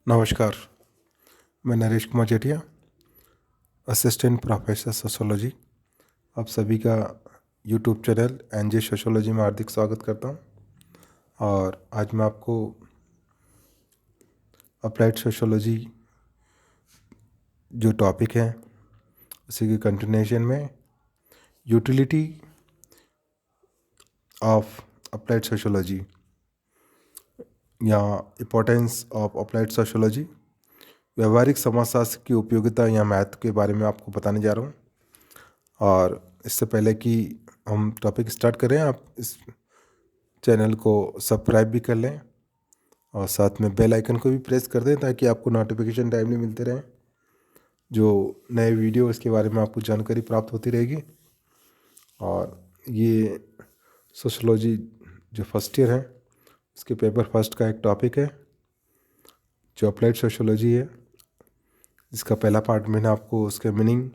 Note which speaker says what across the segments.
Speaker 1: नमस्कार। मैं Naresh Kumar जेठिया, assistant professor sociology, आप सभी का यूट्यूब चैनल एनजे सोशोलॉजी में हार्दिक स्वागत करता हूं। और आज मैं आपको अप्लाइड सोशोलॉजी जो टॉपिक है उसी के कंटिन्यूएशन में यूटिलिटी ऑफ अप्लाइड सोशोलॉजी या इम्पोर्टेंस ऑफ अप्लाइड सोशोलॉजी, व्यवहारिक समाजशास्त्र की उपयोगिता या महत्व के बारे में आपको बताने जा रहा हूँ। और इससे पहले कि हम टॉपिक स्टार्ट करें, आप इस चैनल को सब्सक्राइब भी कर लें और साथ में बेल आइकन को भी प्रेस कर दें ताकि आपको नोटिफिकेशन टाइमली मिलते रहें। जो नए वीडियो इसके बारे में आपको जानकारी प्राप्त होती रहेगी। और ये सोशोलॉजी जो फर्स्ट ईयर है उसके पेपर फर्स्ट का एक टॉपिक है जो अप्लाइड सोशोलॉजी है। इसका पहला पार्ट मैंने आपको उसके मीनिंग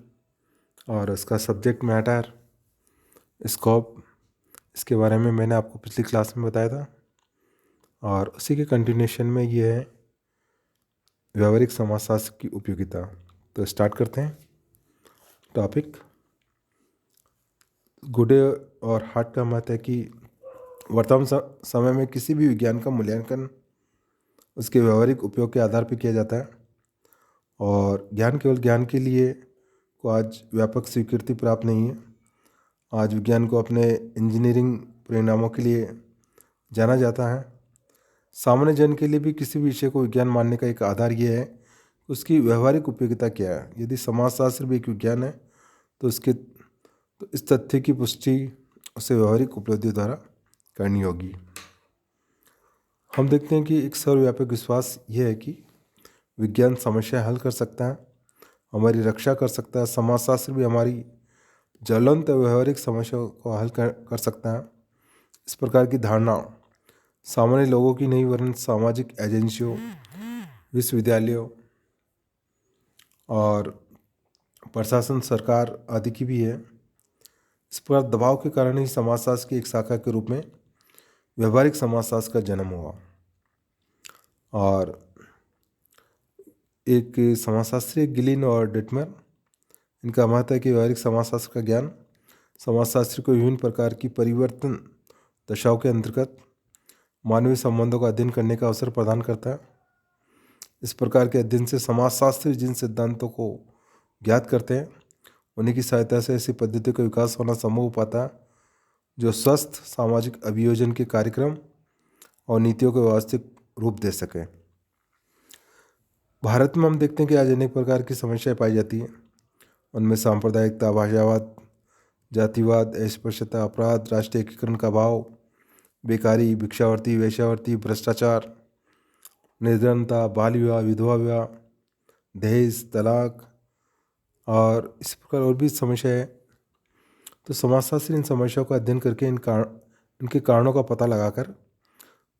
Speaker 1: और उसका सब्जेक्ट मैटर, स्कोप, इसके बारे में मैंने आपको पिछली क्लास में बताया था। और उसी के कंटिन्यूएशन में ये है व्यवहारिक समाजशास्त्र की उपयोगिता। तो स्टार्ट करते हैं टॉपिक। गुडे और हार्ट का मत है कि वर्तमान समय में किसी भी विज्ञान का मूल्यांकन उसके व्यवहारिक उपयोग के आधार पर किया जाता है। और ज्ञान केवल ज्ञान के लिए को आज व्यापक स्वीकृति प्राप्त नहीं है। आज विज्ञान को अपने इंजीनियरिंग परिणामों के लिए जाना जाता है। सामान्य जन के लिए भी किसी भी विषय को विज्ञान मानने का एक आधार यह है उसकी व्यवहारिक उपयोगिता क्या है। यदि समाजशास्त्र भी एक विज्ञान है तो इस तथ्य की पुष्टि उसे व्यवहारिक उपलब्धियों द्वारा करनी होगी। हम देखते हैं कि एक सर्वव्यापक विश्वास यह है कि विज्ञान समस्या हल कर सकता है, हमारी रक्षा कर सकता है। समाजशास्त्र भी हमारी ज्वलंत व्यवहारिक समस्याओं को हल कर सकता है। इस प्रकार की धारणा सामान्य लोगों की नहीं वरन सामाजिक एजेंसियों, विश्वविद्यालयों और प्रशासन, सरकार आदि की भी है। इस प्रकार दबाव के कारण ही समाजशास्त्र की एक शाखा के रूप में व्यवहारिक समाजशास्त्र का जन्म हुआ। और एक समाजशास्त्री गिलिन और डिटमर, इनका मत है कि व्यवहारिक समाजशास्त्र का ज्ञान समाजशास्त्री को विभिन्न प्रकार की परिवर्तन दशाओं के अंतर्गत मानवीय संबंधों का अध्ययन करने का अवसर प्रदान करता है। इस प्रकार के अध्ययन से समाजशास्त्री जिन सिद्धांतों को ज्ञात करते हैं उन्हीं की सहायता से ऐसी पद्धतियों का विकास होना संभव हो पाता है जो स्वस्थ सामाजिक अभियोजन के कार्यक्रम और नीतियों को व्यवस्थित रूप दे सके। भारत में हम देखते हैं कि आज अनेक प्रकार की समस्याएं पाई जाती हैं। उनमें सांप्रदायिकता, भाषावाद, जातिवाद, अस्पृश्यता, अपराध, राष्ट्रीय एकीकरण का अभाव, बेकारी, भिक्षावृत्ति, वेश्यावृत्ति, भ्रष्टाचार, निर्धनता, बाल विवाह, विधवा विवाह, दहेज, तलाक और इस प्रकार और भी समस्या है। तो समाजशास्त्री इन समस्याओं का अध्ययन करके इनके कारणों का पता लगाकर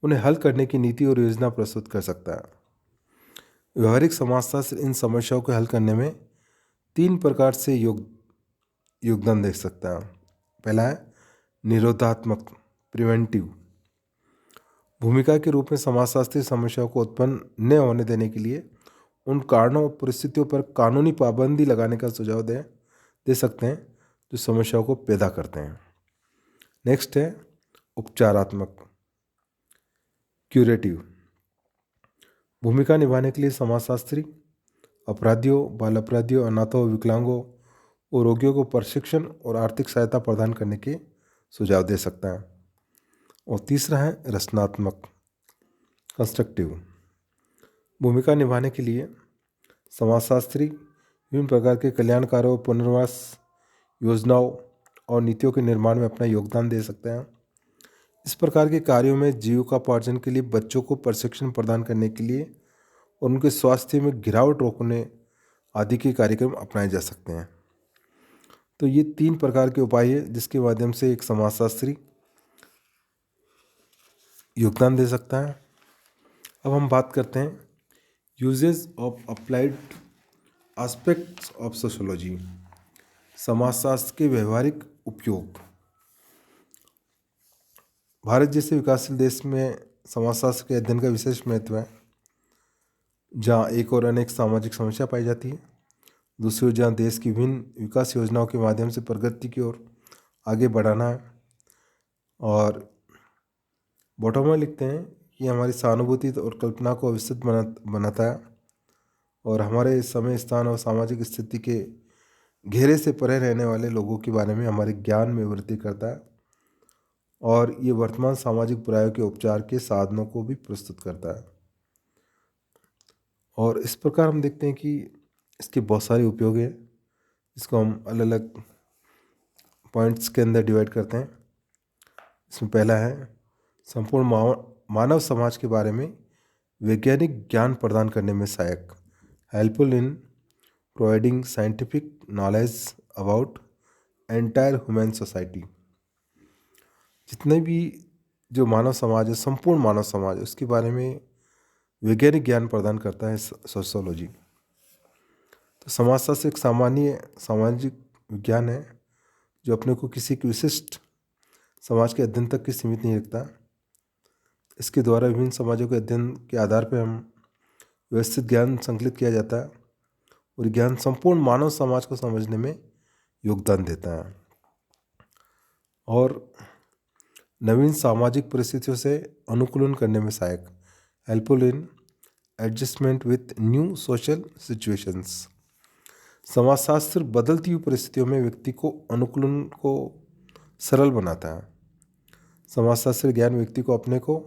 Speaker 1: उन्हें हल करने की नीति और योजना प्रस्तुत कर सकता है। व्यवहारिक समाजशास्त्र इन समस्याओं को हल करने में 3 प्रकार से योगदान दे सकता है। पहला है निरोधात्मक, प्रिवेंटिव भूमिका के रूप में समाजशास्त्री समस्याओं को उत्पन्न न होने देने के लिए उन कारणों और परिस्थितियों पर कानूनी पाबंदी लगाने का सुझाव दे सकते हैं जो समस्याओं को पैदा करते हैं। नेक्स्ट है उपचारात्मक, क्यूरेटिव भूमिका निभाने के लिए समाजशास्त्री अपराधियों, बाल अपराधियों, अनाथों, विकलांगों और रोगियों को प्रशिक्षण और आर्थिक सहायता प्रदान करने के सुझाव दे सकता है। और तीसरा है रचनात्मक, कंस्ट्रक्टिव भूमिका निभाने के लिए समाजशास्त्री विभिन्न प्रकार के कल्याणकारों, पुनर्वास योजनाओं और नीतियों के निर्माण में अपना योगदान दे सकते हैं। इस प्रकार के कार्यों में जीविकोपार्जन के लिए बच्चों को प्रशिक्षण प्रदान करने के लिए और उनके स्वास्थ्य में गिरावट रोकने आदि के कार्यक्रम अपनाए जा सकते हैं। तो ये 3 प्रकार के उपाय है जिसके माध्यम से एक समाजशास्त्री योगदान दे सकता है। अब हम बात करते हैं uses of applied aspects of sociology, समाजशास्त्र के व्यवहारिक उपयोग। भारत जैसे विकासशील देश में समाजशास्त्र के अध्ययन का विशेष महत्व है। जहाँ एक और अनेक सामाजिक समस्या पाई जाती है, दूसरी ओर जहाँ देश की विभिन्न विकास योजनाओं के माध्यम से प्रगति की ओर आगे बढ़ाना है। और बॉटम में लिखते हैं कि हमारी सहानुभूति और कल्पना को विस्तृत बनाता है और हमारे समय, स्थान और सामाजिक स्थिति के घेरे से परे रहने वाले लोगों के बारे में हमारे ज्ञान में वृद्धि करता है और ये वर्तमान सामाजिक बुराइयों के उपचार के साधनों को भी प्रस्तुत करता है। और इस प्रकार हम देखते हैं कि इसके बहुत सारे उपयोग हैं। इसको हम अलग अलग पॉइंट्स के अंदर डिवाइड करते हैं। इसमें पहला है संपूर्ण मानव समाज के बारे में वैज्ञानिक ज्ञान प्रदान करने में सहायक, helpful in providing scientific knowledge about entire human society. जितने भी जो मानव समाज है, संपूर्ण मानव समाज है, उसके बारे में वैज्ञानिक ज्ञान प्रदान करता है सोशियोलॉजी। तो समाजशास्त्र एक सामान्य सामाजिक विज्ञान है जो अपने को किसी विशिष्ट समाज के अध्ययन तक की सीमित नहीं रखता। इसके द्वारा विभिन्न समाजों के अध्ययन के आधार पर हम व्यवस्थित ज्ञान संकलित किया जाता है और ज्ञान संपूर्ण मानव समाज को समझने में योगदान देता है और नवीन सामाजिक परिस्थितियों से अनुकूलन करने में सहायक, helpful in adjustment with new social situations. समाजशास्त्र बदलती हुई परिस्थितियों में व्यक्ति को अनुकूलन को सरल बनाता है। समाजशास्त्र ज्ञान व्यक्ति को अपने को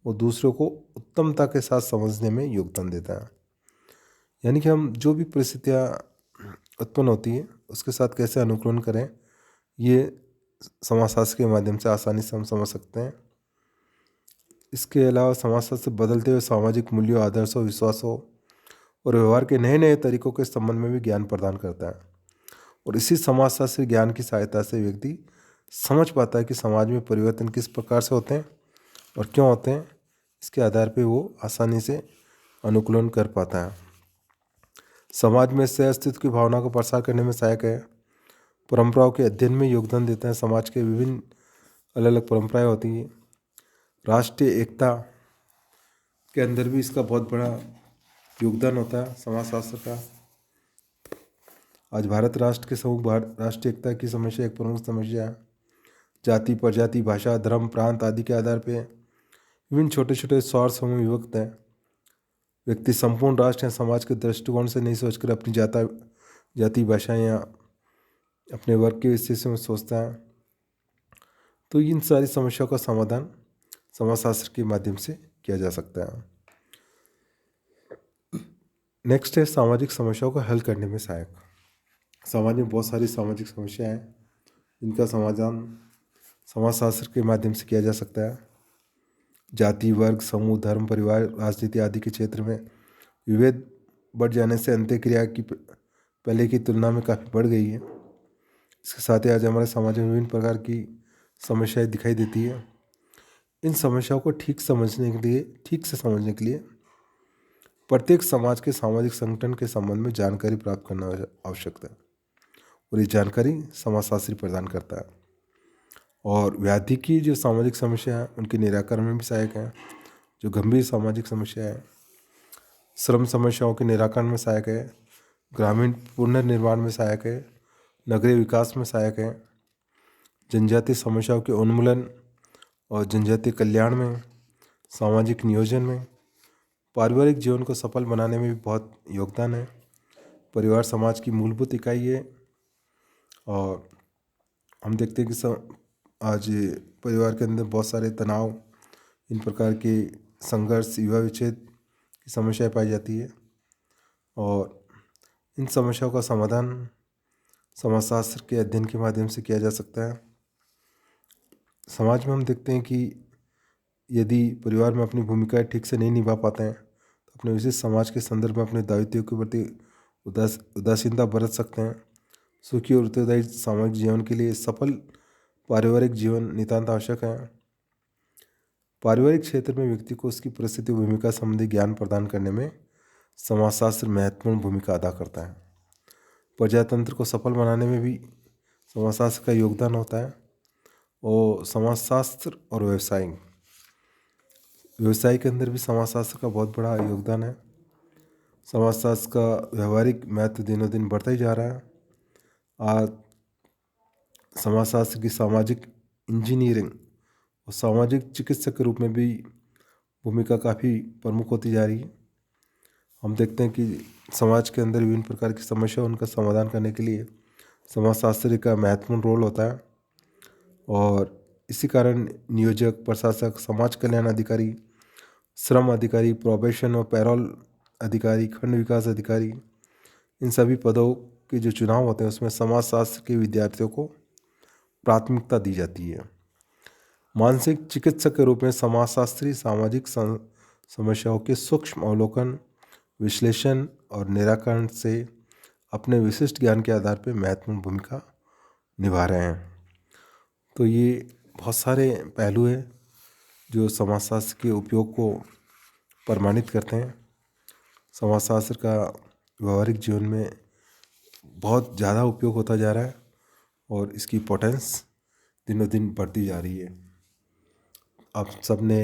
Speaker 1: और दूसरों को उत्तमता के साथ समझने में योगदान देता है। यानी कि हम जो भी परिस्थितियाँ उत्पन्न होती है उसके साथ कैसे अनुकूलन करें, ये समाजशास्त्र के माध्यम से आसानी से हम समझ सकते हैं। इसके अलावा समाजशास्त्र बदलते हुए सामाजिक मूल्यों, आदर्शों, विश्वासों और व्यवहार के नए नए तरीकों के संबंध में भी ज्ञान प्रदान करता है और इसी समाजशास्त्र ज्ञान की सहायता से व्यक्ति समझ पाता है कि समाज में परिवर्तन किस प्रकार से होते हैं और क्यों होते हैं। इसके आधार पर वो आसानी से अनुकूलन कर पाता है। समाज में सह अस्तित्व की भावना को प्रसार करने में सहायक है। परंपराओं के अध्ययन में योगदान देता है। समाज के विभिन्न अलग अलग परंपराएं होती हैं। राष्ट्रीय एकता के अंदर भी इसका बहुत बड़ा योगदान होता है समाजशास्त्र का। आज भारत राष्ट्र के समूह राष्ट्रीय एकता की समस्या एक प्रमुख समस्या है। जाति, प्रजाति, भाषा, धर्म, प्रांत आदि के आधार पर विभिन्न छोटे छोटे स्वार्थ समूह विभक्त हैं। व्यक्ति संपूर्ण राष्ट्र या समाज के दृष्टिकोण से नहीं सोचकर अपनी जाति, भाषा या अपने वर्ग के विषय में सोचता है। तो इन सारी समस्याओं का समाधान समाजशास्त्र के माध्यम से किया जा सकता है। नेक्स्ट है सामाजिक समस्याओं का हल करने में सहायक। समाज में बहुत सारी सामाजिक समस्याएं हैं जिनका समाधान समाजशास्त्र के माध्यम से किया जा सकता है। जाति, वर्ग, समूह, धर्म, परिवार, राजनीति आदि के क्षेत्र में विभेद बढ़ जाने से अंत्यक्रिया की पहले की तुलना में काफ़ी बढ़ गई है। इसके साथ ही आज हमारे समाज में विभिन्न प्रकार की समस्याएं दिखाई देती है। इन समस्याओं को ठीक से समझने के लिए प्रत्येक समाज के सामाजिक संगठन के संबंध में जानकारी प्राप्त करना आवश्यक है और ये जानकारी समाजशास्त्री प्रदान करता है। और व्याधि की जो सामाजिक समस्या है उनके निराकरण में भी सहायक है। जो गंभीर सामाजिक समस्या है, श्रम समस्याओं के निराकरण में सहायक है, ग्रामीण पुनर्निर्माण में सहायक है, नगरीय विकास में सहायक है, जनजातीय समस्याओं के उन्मूलन और जनजातीय कल्याण में, सामाजिक नियोजन में, पारिवारिक जीवन को सफल बनाने में भी बहुत योगदान है। परिवार समाज की मूलभूत इकाई है और हम देखते हैं कि आज परिवार के अंदर बहुत सारे तनाव, इन प्रकार के संघर्ष, विवाह विच्छेद की समस्याएं पाई जाती है और इन समस्याओं का समाधान समाजशास्त्र के अध्ययन के माध्यम से किया जा सकता है। समाज में हम देखते हैं कि यदि परिवार में अपनी भूमिकाएं ठीक से नहीं निभा पाते हैं तो अपने विशेष समाज के संदर्भ में अपने दायित्वों के प्रति उदासीनता बरत सकते हैं। सुखी और उत्तरदायी सामाजिक जीवन के लिए सफल पारिवारिक जीवन नितांत आवश्यक है। पारिवारिक क्षेत्र में व्यक्ति को उसकी परिस्थिति भूमिका संबंधी ज्ञान प्रदान करने में समाजशास्त्र महत्वपूर्ण भूमिका अदा करता है। प्रजातंत्र को सफल बनाने में भी समाजशास्त्र का योगदान होता है। और समाजशास्त्र और व्यवसाय के अंदर भी समाजशास्त्र का बहुत बड़ा योगदान है। समाजशास्त्र का व्यवहारिक महत्व दिनों दिन बढ़ता ही जा रहा है। आज समाजशास्त्र की सामाजिक इंजीनियरिंग और सामाजिक चिकित्सक के रूप में भी भूमिका काफ़ी प्रमुख होती जा रही है। हम देखते हैं कि समाज के अंदर विभिन्न प्रकार की समस्या उनका समाधान करने के लिए समाजशास्त्री का महत्वपूर्ण रोल होता है। और इसी कारण नियोजक, प्रशासक, समाज कल्याण अधिकारी, श्रम अधिकारी, प्रोबेशन और पैरोल अधिकारी, खंड विकास अधिकारी, इन सभी पदों के जो चुनाव होते हैं उसमें समाजशास्त्र के विद्यार्थियों को प्राथमिकता दी जाती है। मानसिक चिकित्सक के रूप में समाजशास्त्री सामाजिक समस्याओं के सूक्ष्म अवलोकन, विश्लेषण और निराकरण से अपने विशिष्ट ज्ञान के आधार पर महत्वपूर्ण भूमिका निभा रहे हैं। तो ये बहुत सारे पहलू हैं जो समाजशास्त्र के उपयोग को प्रमाणित करते हैं। समाजशास्त्र का व्यवहारिक जीवन में बहुत ज़्यादा उपयोग होता जा रहा है और इसकी इम्पोर्टेंस दिनों दिन बढ़ती जा रही है। आप सब ने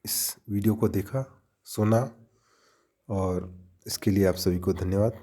Speaker 1: इस वीडियो को देखा, सुना और इसके लिए आप सभी को धन्यवाद।